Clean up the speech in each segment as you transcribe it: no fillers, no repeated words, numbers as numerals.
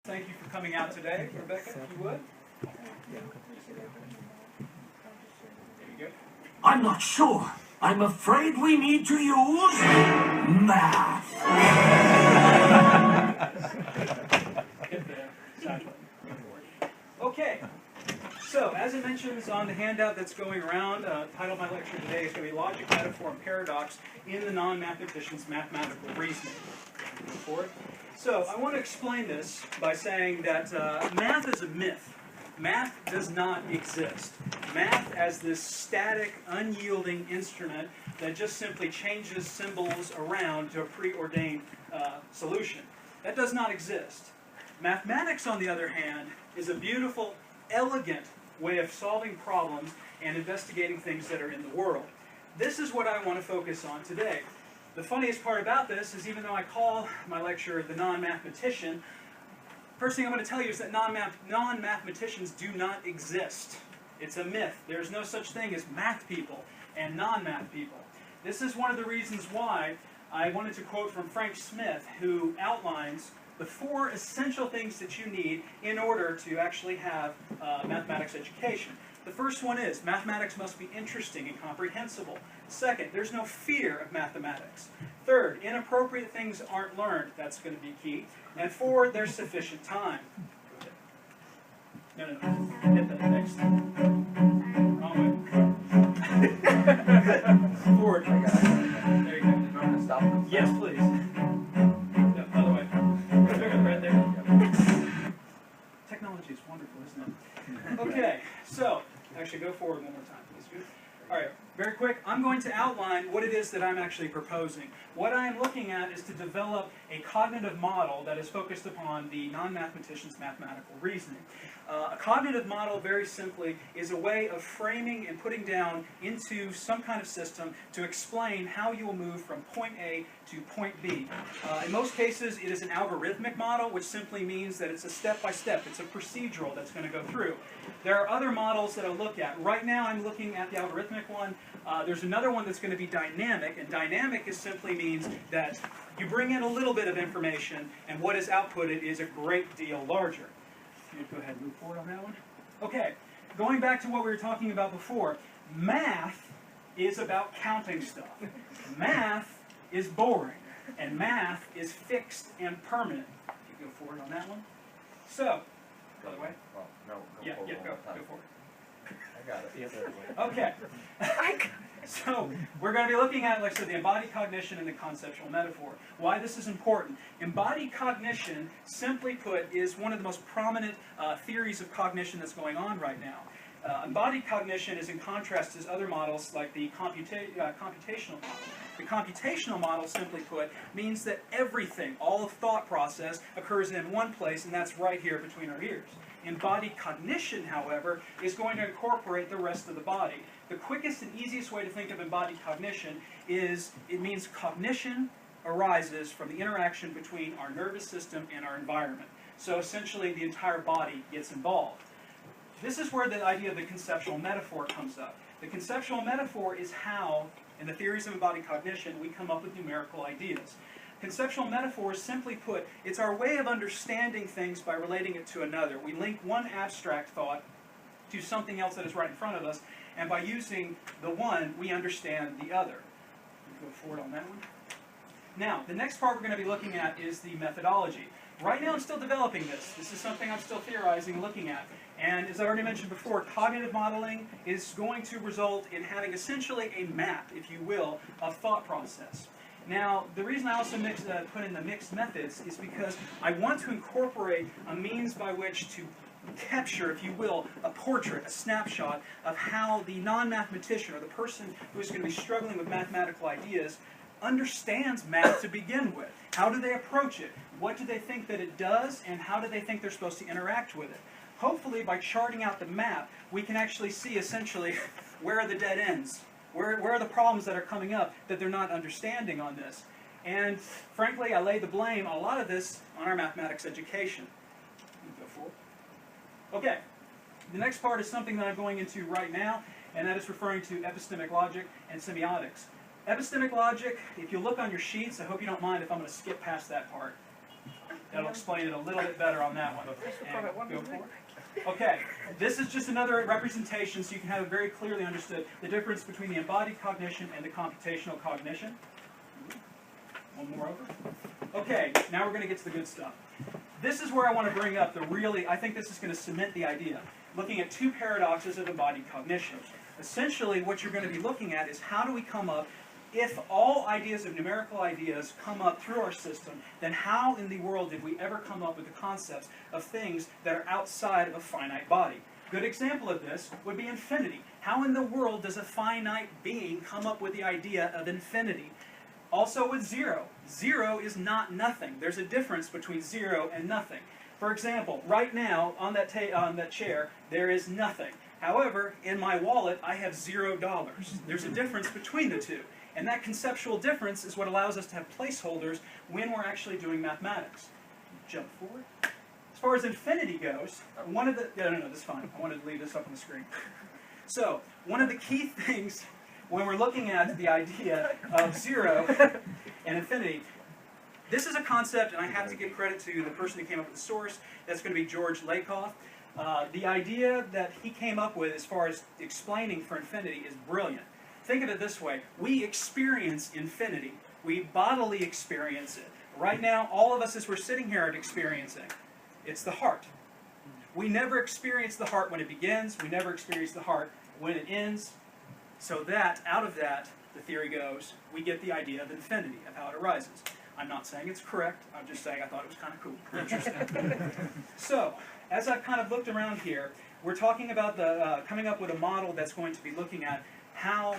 Thank you for coming out today, Rebecca, if you would. There you go. I'm not sure. I'm afraid we need to use math. Get there. Exactly. Okay. So, as it mentions on the handout that's going around, the title of my lecture today is going to be Logic, Metaphor, and Paradox in the Non-Mathematician's Mathematical Reasoning. So, I want to explain this by saying that math is a myth. Math does not exist. Math as this static, unyielding instrument that just simply changes symbols around to a preordained solution. That does not exist. Mathematics, on the other hand, is a beautiful, elegant way of solving problems and investigating things that are in the world. This is what I want to focus on today. The funniest part about this is even though I call my lecture The Non-Mathematician, first thing I'm going to tell you is that non-mathematicians do not exist. It's a myth. There's no such thing as math people and non-math people. This is one of the reasons why I wanted to quote from Frank Smith, who outlines the 4 essential things that you need in order to actually have mathematics education. The first one is, mathematics must be interesting and comprehensible. Second, there's no fear of mathematics. Third, inappropriate things aren't learned. That's going to be key. And 4, there's sufficient time. No. Hit that next. Wrong way. Forward. I got it. There you go. Do you want me to stop them? Yes, please. No, other way. Right there. Technology is wonderful, isn't it? Okay, so, actually go forward one more time, please. All right, very quick, I'm going to outline what it is that I'm actually proposing. What I am looking at is to develop a cognitive model that is focused upon the non-mathematician's mathematical reasoning. A cognitive model, very simply, is a way of framing and putting down into some kind of system to explain how you will move from point A to point B. In most cases, it is an algorithmic model, which simply means that it's a step-by-step, it's a procedural that's going to go through. There are other models that I'll look at. Right now, I'm looking at the algorithmic one. There's another one that's going to be dynamic, and dynamic is simply means that you bring in a little bit of information, and what is outputted is a great deal larger. Go ahead and move forward on that one. Okay, going back to what we were talking about before, math is about counting stuff. Math is boring, and math is fixed and permanent. If you go forward on that one. So, go the way. Well, no, Yeah, forward go one more time. forward. I got it. Okay. So, we're going to be looking at, like I said, the embodied cognition and the conceptual metaphor. Why this is important. Embodied cognition, simply put, is one of the most prominent theories of cognition that's going on right now. Embodied cognition is in contrast to other models like the computational model. The computational model, simply put, means that everything, all of thought process, occurs in one place, and that's right here between our ears. Embodied cognition, however, is going to incorporate the rest of the body. The quickest and easiest way to think of embodied cognition is it means cognition arises from the interaction between our nervous system and our environment. So essentially the entire body gets involved. This is where the idea of the conceptual metaphor comes up. The conceptual metaphor is how, in the theories of embodied cognition, we come up with numerical ideas. Conceptual metaphor is, simply put, it's our way of understanding things by relating it to another. We link one abstract thought to something else that is right in front of us, and by using the one, we understand the other. Go forward on that one. Now, the next part we're going to be looking at is the methodology. Right now I'm still developing this. This is something I'm still theorizing and looking at. And as I already mentioned before, cognitive modeling is going to result in having essentially a map, if you will, of thought process. Now, the reason I also put in the mixed methods is because I want to incorporate a means by which to capture, if you will, a portrait, a snapshot of how the non-mathematician or the person who is going to be struggling with mathematical ideas understands math to begin with. How do they approach it? What do they think that it does, and how do they think they're supposed to interact with it? Hopefully, by charting out the map, we can actually see essentially where are the dead ends, where are the problems that are coming up that they're not understanding on this. And frankly, I lay the blame, a lot of this, on our mathematics education. Go forward. Okay, the next part is something that I'm going into right now, and that is referring to epistemic logic and semiotics. Epistemic logic, if you look on your sheets, I hope you don't mind if I'm going to skip past that part. That'll explain it a little bit better on that one. And go for it. Okay, this is just another representation so you can have it very clearly understood the difference between the embodied cognition and the computational cognition. One more over. Okay, now we're going to get to the good stuff. This is where I want to bring up the really, I think this is going to cement the idea. Looking at two paradoxes of embodied cognition. Essentially, what you're going to be looking at is how do we come up, if all ideas of numerical ideas come up through our system, then how in the world did we ever come up with the concepts of things that are outside of a finite body? Good example of this would be infinity. How in the world does a finite being come up with the idea of infinity? Also with zero. Zero is not nothing. There's a difference between zero and nothing. For example, right now on that chair, there is nothing. However, in my wallet, I have $0. There's a difference between the two. And that conceptual difference is what allows us to have placeholders when we're actually doing mathematics. Jump forward. As far as infinity goes, one of the... No, this is fine. I wanted to leave this up on the screen. So, one of the key things when we're looking at the idea of zero and infinity, this is a concept, and I have to give credit to the person who came up with the source. That's going to be George Lakoff. The idea that he came up with as far as explaining for infinity is brilliant. Think of it this way. We experience infinity. We bodily experience it. Right now, all of us as we're sitting here are experiencing. It's the heart. We never experience the heart when it begins. We never experience the heart when it ends. So that, out of that, the theory goes, we get the idea of infinity, of how it arises. I'm not saying it's correct. I'm just saying I thought it was kind of cool. Interesting. So, as I've kind of looked around here, we're talking about coming up with a model that's going to be looking at how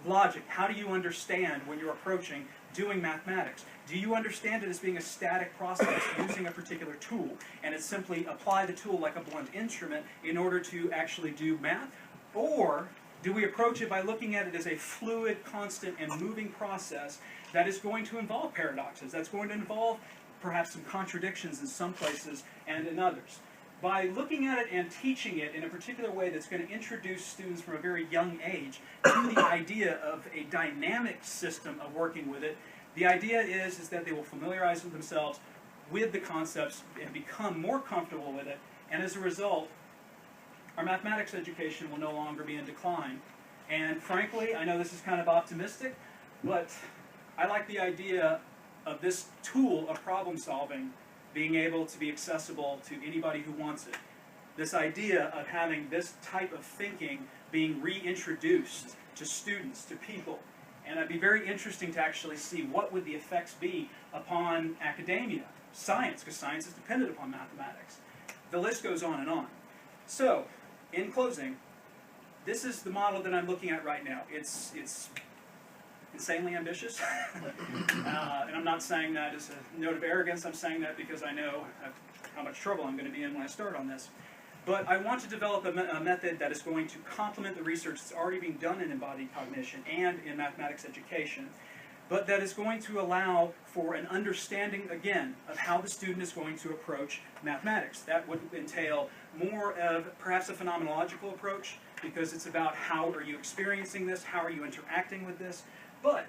do you understand when you're approaching doing mathematics? Do you understand it as being a static process using a particular tool, and it's simply apply the tool like a blunt instrument in order to actually do math? Or do we approach it by looking at it as a fluid, constant, and moving process that is going to involve paradoxes, that's going to involve perhaps some contradictions in some places and in others? By looking at it and teaching it in a particular way that's going to introduce students from a very young age to the idea of a dynamic system of working with it, the idea is that they will familiarize themselves with the concepts and become more comfortable with it, and as a result, our mathematics education will no longer be in decline. And frankly, I know this is kind of optimistic, but I like the idea of this tool of problem solving being able to be accessible to anybody who wants it. This idea of having this type of thinking being reintroduced to students, to people. And it'd be very interesting to actually see what would the effects be upon academia, science, because science is dependent upon mathematics. The list goes on and on. So, in closing, this is the model that I'm looking at right now. It's insanely ambitious. And I'm not saying that as a note of arrogance. I'm saying that because I know how much trouble I'm going to be in when I start on this. But I want to develop a method that is going to complement the research that's already being done in embodied cognition and in mathematics education, but that is going to allow for an understanding, again, of how the student is going to approach mathematics. That would entail more of perhaps a phenomenological approach, because it's about how are you experiencing this, how are you interacting with this, but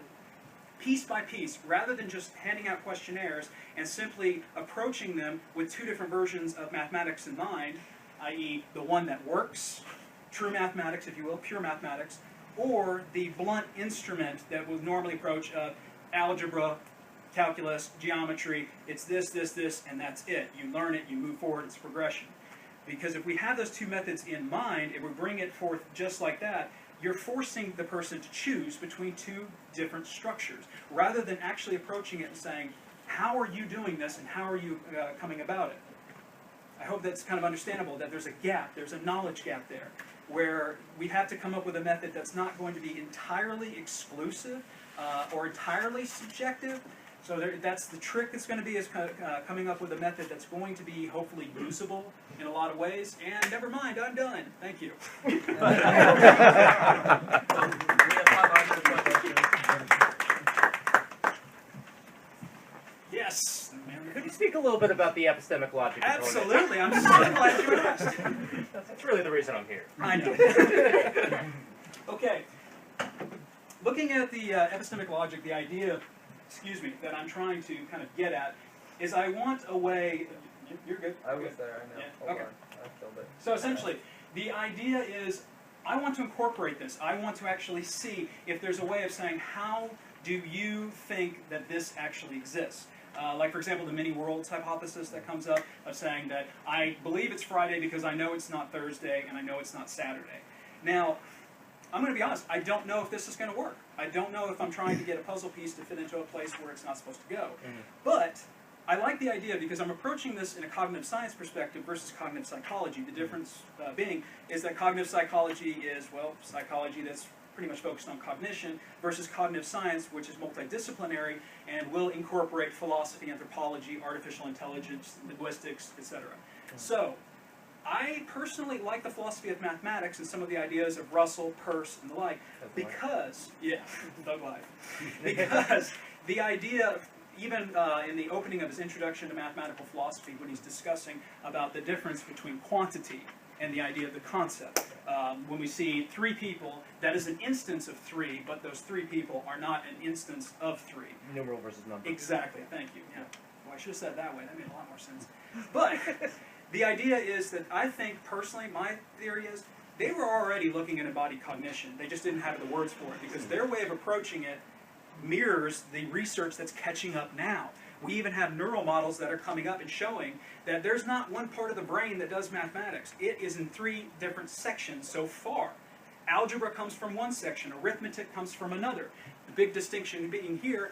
piece by piece, rather than just handing out questionnaires and simply approaching them with two different versions of mathematics in mind, i.e. the one that works, true mathematics, if you will, pure mathematics, or the blunt instrument that would normally approach algebra, calculus, geometry. It's this, this, this, and that's it. You learn it, you move forward, it's progression. Because if we have those two methods in mind, it would bring it forth just like that. You're forcing the person to choose between two different structures, rather than actually approaching it and saying, how are you doing this and how are you coming about it? I hope that's kind of understandable, that there's a gap, there's a knowledge gap there, where we have to come up with a method that's not going to be entirely exclusive or entirely subjective. So that's the trick that's going to be, is coming up with a method that's going to be hopefully usable in a lot of ways. And never mind, I'm done. Thank you. Yes. Could you speak a little bit about the epistemic logic component? Absolutely. I'm so glad you asked. That's really the reason I'm here. I know. Okay. Looking at the epistemic logic, the idea, that I'm trying to kind of get at is I want a way. You're good. I You're was good. there, I know. Yeah, Hold okay. on. I filled it. So essentially, the idea is I want to incorporate this. I want to actually see if there's a way of saying, how do you think that this actually exists? Like, for example, the many worlds hypothesis that comes up of saying that I believe it's Friday because I know it's not Thursday and I know it's not Saturday. Now, I'm going to be honest, I don't know if this is going to work. I don't know if I'm trying to get a puzzle piece to fit into a place where it's not supposed to go. But I like the idea because I'm approaching this in a cognitive science perspective versus cognitive psychology. The difference being is that cognitive psychology is, well, psychology that's pretty much focused on cognition versus cognitive science, which is multidisciplinary and will incorporate philosophy, anthropology, artificial intelligence, linguistics, etc. So, I personally like the philosophy of mathematics and some of the ideas of Russell, Peirce, and the like because, yeah, Doug Life, because the idea of even in the opening of his introduction to mathematical philosophy, when he's discussing about the difference between quantity and the idea of the concept. When we see three people, that is an instance of three, but those three people are not an instance of three. Numeral versus number. Exactly, thank you. Yeah. Well, I should have said it that way. That made a lot more sense. But the idea is that I think, personally, my theory is, they were already looking at embodied cognition. They just didn't have the words for it, because their way of approaching it mirrors the research that's catching up now. We even have neural models that are coming up and showing that there's not one part of the brain that does mathematics. It is in three different sections so far. Algebra comes from one section, arithmetic comes from another. The big distinction being here,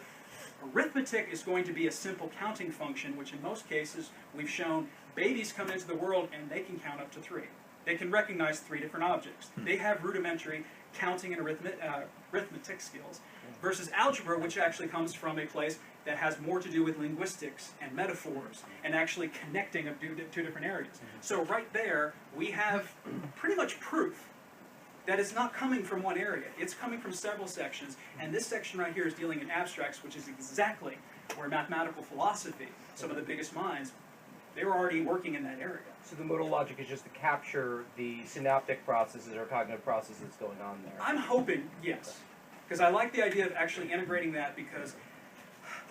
arithmetic is going to be a simple counting function, which in most cases we've shown babies come into the world and they can count up to three. They can recognize three different objects. They have rudimentary counting and arithmetic skills. Versus algebra, which actually comes from a place that has more to do with linguistics and metaphors and actually connecting of two different areas. So right there, we have pretty much proof that it's not coming from one area. It's coming from several sections, and this section right here is dealing in abstracts, which is exactly where mathematical philosophy, some of the biggest minds, they were already working in that area. So the modal logic is just to capture the synaptic processes or cognitive processes going on there. I'm hoping, yes. Because I like the idea of actually integrating that, because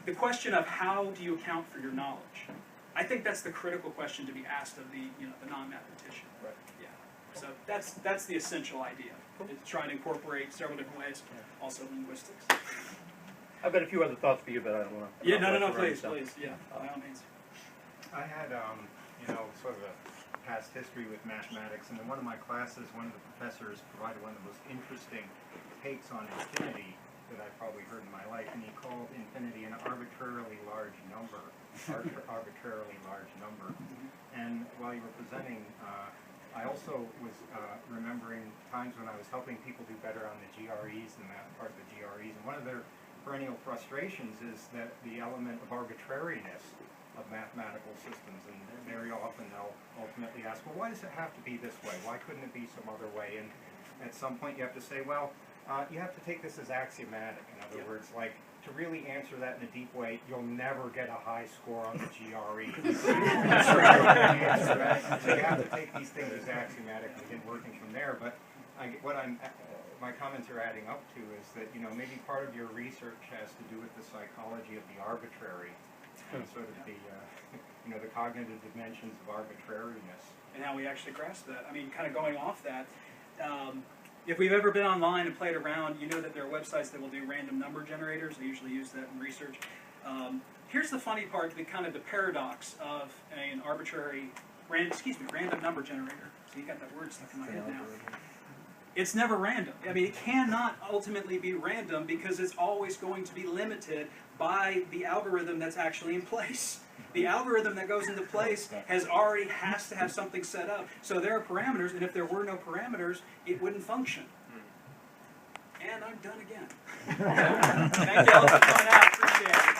the question of how do you account for your knowledge, I think that's the critical question to be asked of the non-mathematician. Right. Yeah. So that's the essential idea. It's trying to incorporate several different ways, also linguistics. I've got a few other thoughts for you, but I don't want to. Yeah, no, please, yeah, by all means. I had, sort of a past history with mathematics, and in one of my classes, one of the professors provided one of the most interesting takes on infinity that I've probably heard in my life, and he called infinity an arbitrarily large number. And while you were presenting, I also was remembering times when I was helping people do better on the GREs, the math part of the GREs, and one of their perennial frustrations is that the element of arbitrariness of mathematical systems, and very often they'll ultimately ask, well, why does it have to be this way? Why couldn't it be some other way? And at some point you have to say, well, you have to take this as axiomatic. In other words, like, to really answer that in a deep way, you'll never get a high score on the GRE. So you have to take these things as axiomatic and begin working from there. But my comments are adding up to is that, maybe part of your research has to do with the psychology of the arbitrary, and sort of the cognitive dimensions of arbitrariness. And how we actually grasp that. I mean, kind of going off that, if we've ever been online and played around, you know that there are websites that will do random number generators. They usually use that in research. Here's the funny part, the paradox of an arbitrary, random number generator. So you got that word stuck in my head now. It's never random. I mean, it cannot ultimately be random because it's always going to be limited by the algorithm that's actually in place. The algorithm that goes into place has to have something set up. So there are parameters, and if there were no parameters, it wouldn't function. And I'm done again. Thank you all for coming out. Appreciate it.